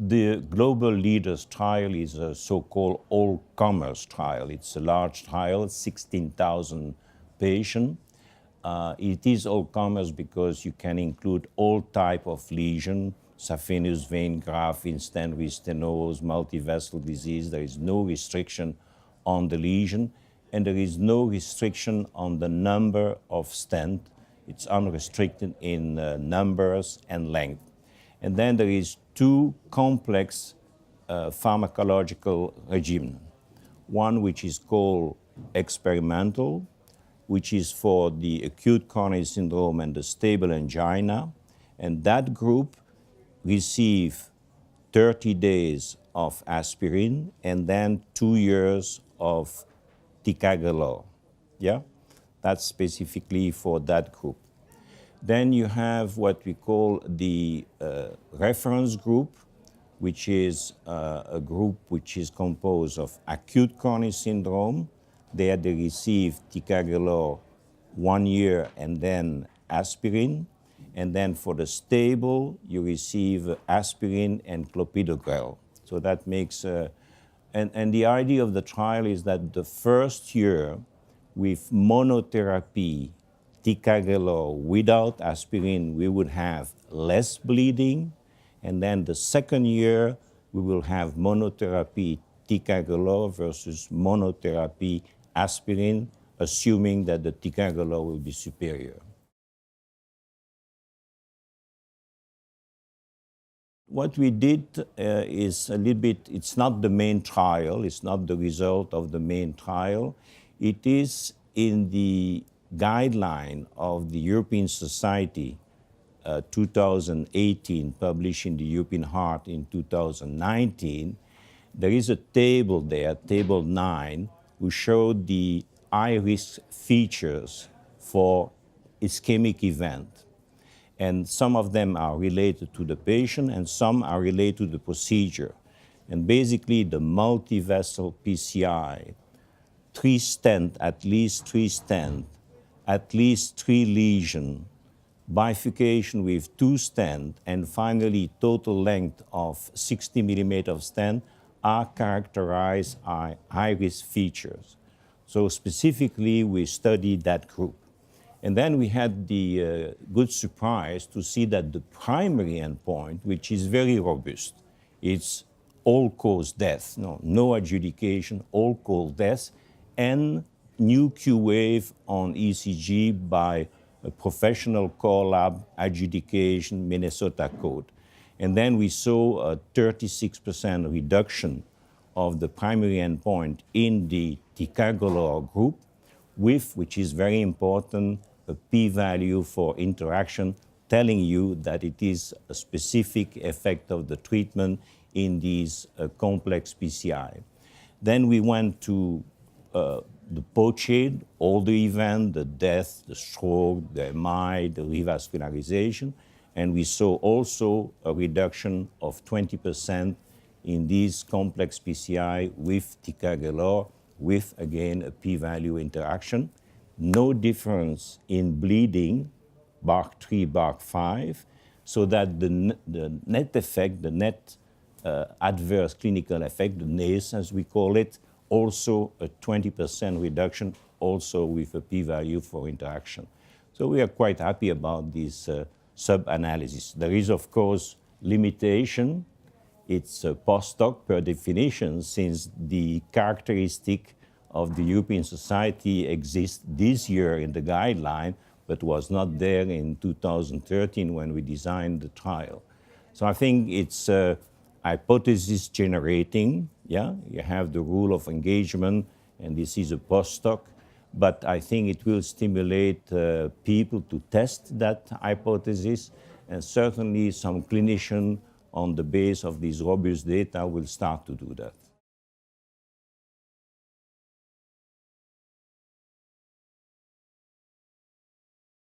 The global leaders trial is a so-called all-comers trial. It's a large trial, 16,000 patients. It is all-comers because you can include all type of lesion, saphenous vein graft, in-stent with stenosis, multivessel disease. There is no restriction on the lesion, and there is no restriction on the number of stent. It's unrestricted in numbers and length. And then there is two complex pharmacological regimen. One which is called experimental, which is for the acute coronary syndrome and the stable angina. And that group receive 30 days of aspirin and then 2 years of ticagrelor. Yeah? That's specifically for that group. Then you have what we call the reference group, which is a group which is composed of acute coronary syndrome. There they receive ticagrelor 1 year and then aspirin. And then for the stable, you receive aspirin and clopidogrel. So that makes, and the idea of the trial is that the first year with monotherapy, ticagrelor without aspirin, we would have less bleeding. And then the second year, we will have monotherapy ticagrelor versus monotherapy aspirin, assuming that the ticagrelor will be superior. What we did is a little bit, it's not the main trial, it's not the result of the main trial. It is in the guideline of the European Society 2018, published in the European Heart in 2019. There is a table there, table 9, who showed the high-risk features for ischemic event. And some of them are related to the patient and some are related to the procedure. And basically the multivessel PCI, 3 stent, at least 3 stent, at least 3 lesion, bifurcation with 2 stent, and finally total length of 60 millimeter of stent are characterized by high-risk features. So specifically, we studied that group. And then we had the good surprise to see that the primary endpoint, which is very robust, it's all-cause death, no adjudication, all-cause death, and new Q-wave on ECG by a professional core lab adjudication Minnesota code. And then we saw a 36% reduction of the primary endpoint in the ticagrelor group with, which is very important, a p-value for interaction telling you that it is a specific effect of the treatment in these complex PCI. Then we went to the POCHADE, all the event, the death, the stroke, the MI, the revascularization, and we saw also a reduction of 20% in these complex PCI with ticagrelor, with, again, a p-value interaction. No difference in bleeding, BARC 3, BARC 5, so that the net effect, the net adverse clinical effect, the NACE as we call it, also a 20% reduction, also with a p-value for interaction. So we are quite happy about this sub-analysis. There is, of course, limitation. It's a post-hoc per definition, since the characteristic of the European Society exists this year in the guideline, but was not there in 2013 when we designed the trial. So I think it's hypothesis generating. Yeah, you have the rule of engagement, and this is a post-hoc, but I think it will stimulate people to test that hypothesis, and certainly some clinicians on the base of these robust data will start to do that.